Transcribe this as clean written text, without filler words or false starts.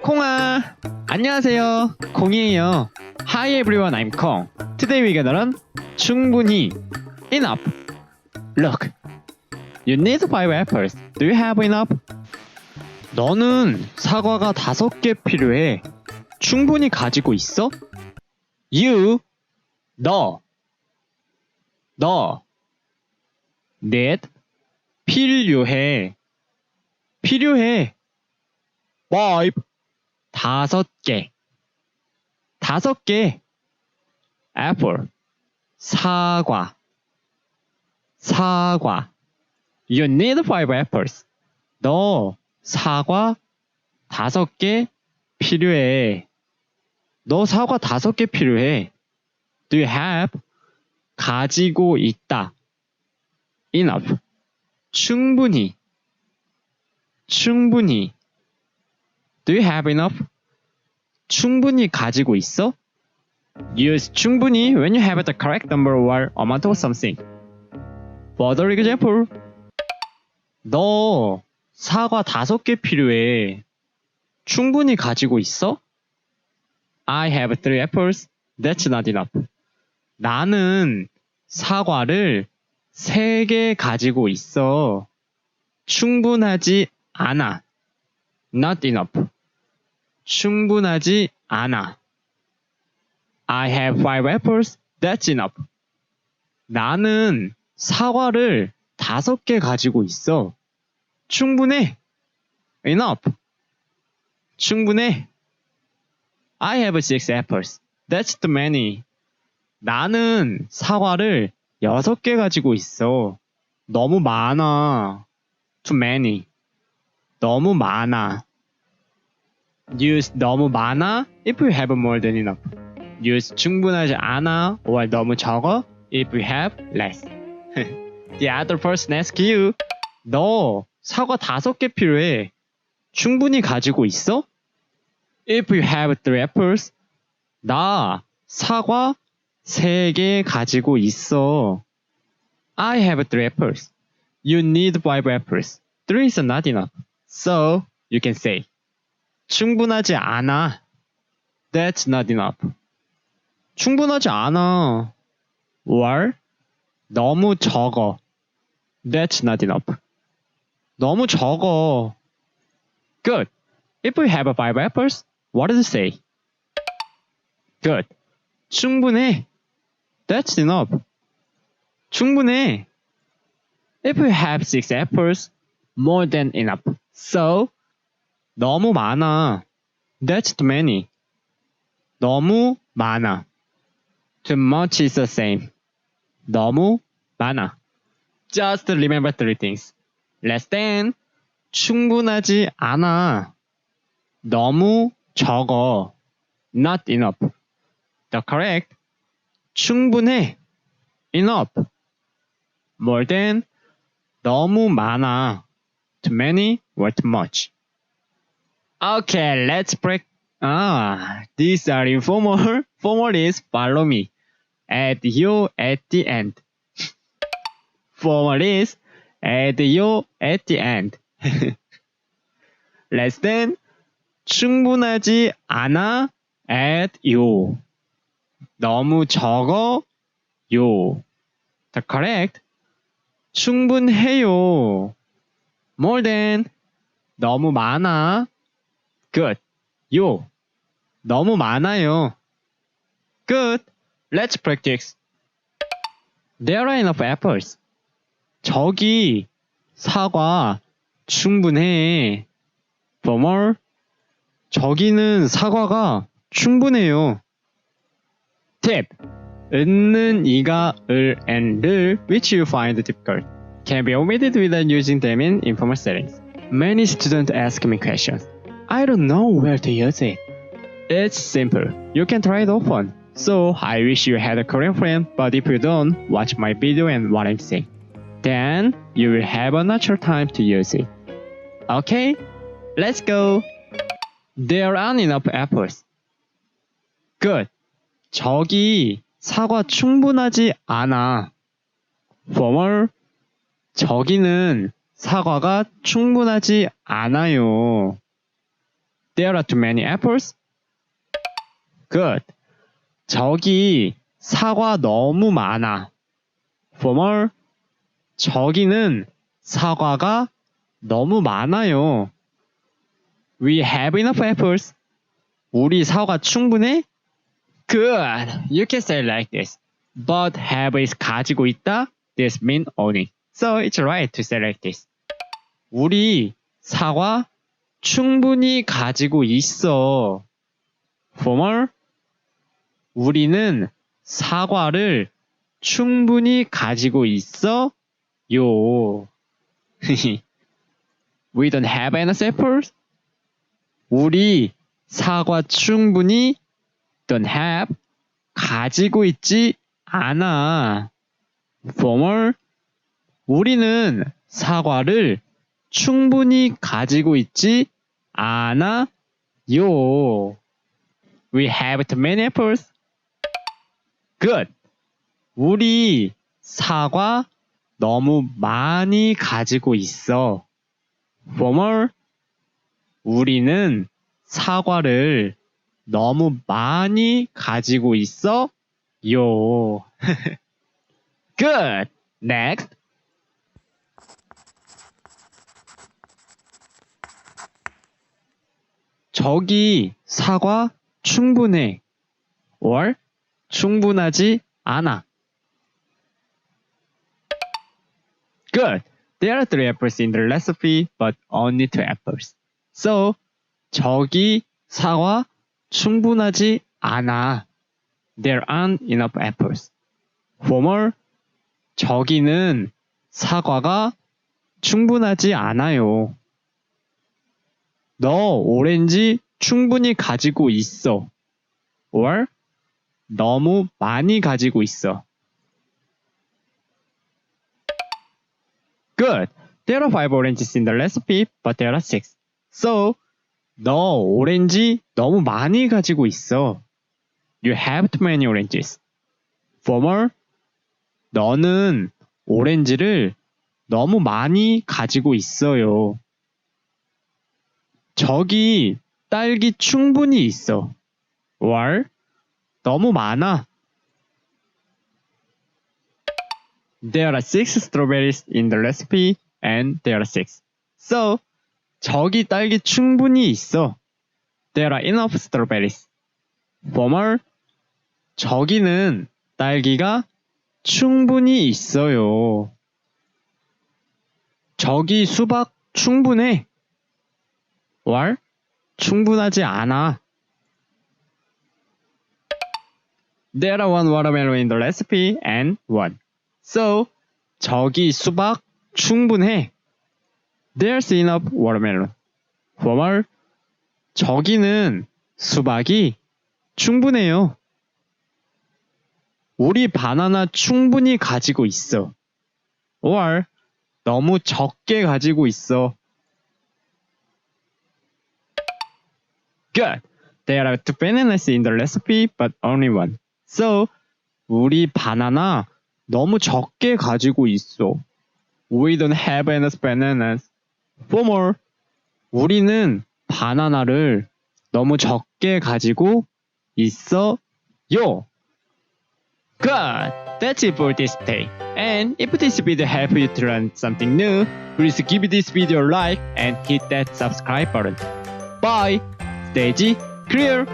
콩아! 안녕하세요. 콩이에요. Hi everyone, I'm Kong. Today we gonna learn 충분히 enough. Look, you need 5 apples. Do you have enough? 너는 사과가 5개 필요해. 충분히 가지고 있어? You, 너 need, 필요해. 5, 5개. apple, 사과. You need 5 apples. 너 사과 5개 필요해. 너 사과 5개 필요해. Do you have? 가지고 있다. enough. 충분히. Do you have enough? 충분히 가지고 있어? Use 충분히 when you have the correct number or amount of something. Further example. 너 사과 5개 필요해. 충분히 가지고 있어? I have 3 apples. That's not enough. 나는 사과를 3개 가지고 있어. 충분하지 않아. Not enough. 충분하지 않아. I have 5 apples. That's enough. 나는 사과를 5개 가지고 있어. 충분해. Enough. 충분해. I have 6 apples. That's too many. 나는 사과를 6개 가지고 있어. 너무 많아. Too many. 너무 많아. Use 너무 많아 if you have more than enough. Use 충분하지 않아 or 너무 적어 if you have less. The other person asks you. 너 사과 5개 필요해. 충분히 가지고 있어? If you have 3 apples. 나 사과 3개 가지고 있어. I have 3 apples. You need 5 apples. 3 is not enough. So you can say 충분하지 않아. That's not enough. 충분하지 않아. or 너무 적어. That's not enough. 너무 적어. Good. If we have 5 apples, what does it say? Good. 충분해. That's enough. 충분해. If we have 6 apples, more than enough. So, 너무 많아. That's too many. 너무 많아. Too much is the same. 너무 많아. Just remember 3 things. Less than, 충분하지 않아. 너무 적어. Not enough. The correct, 충분해. Enough. More than, 너무 많아. Too many or too much. Okay, let's break. These are informal. Formal is follow me. Add you at the end. Formal is add you at the end. Less than, 충분하지 않아. Add you. 너무 적어. You. The correct, 충분해요. More than, 너무 많아. Good. You. 너무 많아요. Good. Let's practice. There are enough apples. 저기 사과 충분해. For more. 저기는 사과가 충분해요. Tip. 은는 이가 을 and 를 which you find difficult can be omitted without using them in informal settings. Many students ask me questions. I don't know where to use it. It's simple. You can try it often. So I wish you had a Korean friend, but if you don't, watch my video and what I'm saying. Then you will have a natural time to use it. Okay? Let's go. There aren't enough apples. Good. 저기 사과 충분하지 않아. For more, 저기는 사과가 충분하지 않아요. There are too many apples. Good. 저기 사과 너무 많아. Former. 저기는 사과가 너무 많아요. We have enough apples. 우리 사과 충분해? Good. You can say like this. But have is 가지고 있다. This means owning. So it's right to say like this. 우리 사과 충분히 가지고 있어. Former. 우리는 사과를 충분히 가지고 있어. 요. We don't have enough apples. 우리 사과 충분히 don't have 가지고 있지 않아. Former. 우리는 사과를 충분히 가지고 있지 않아요. We have too many apples. Good. 우리 사과 너무 많이 가지고 있어. Former. 우리는 사과를 너무 많이 가지고 있어. 요. Good. Next. 저기 사과 충분해. or 충분하지 않아. Good. There are 3 apples in the recipe, but only 2 apples. So, 저기 사과 충분하지 않아. There aren't enough apples. Former. 저기는 사과가 충분하지 않아요. 너 오렌지 충분히 가지고 있어. or 너무 많이 가지고 있어. Good. There are 5 oranges in the recipe, but there are 6. So, 너 오렌지 너무 많이 가지고 있어. You have too many oranges. Former. 너는 오렌지를 너무 많이 가지고 있어요. 저기 딸기 충분히 있어. or 너무 많아. There are 6 strawberries in the recipe and there are 6. So, 저기 딸기 충분히 있어. There are enough strawberries. Former. 저기는 딸기가 충분히 있어요. 저기 수박 충분해. or 충분하지 않아. There are 1 watermelon in the recipe and 1. So, 저기 수박 충분해. There's enough watermelon. Former. 저기는 수박이 충분해요. 우리 바나나 충분히 가지고 있어. or 너무 적게 가지고 있어. Good. There are 2 bananas in the recipe, but only 1. So, 우리 바나나 너무 적게 가지고 있어. We don't have enough bananas. Former. 우리는 바나나를 너무 적게 가지고 있어요. Good. That's it for this day. And if this video helped you to learn something new, please give this video a like and hit that subscribe button. Bye. Stage clear.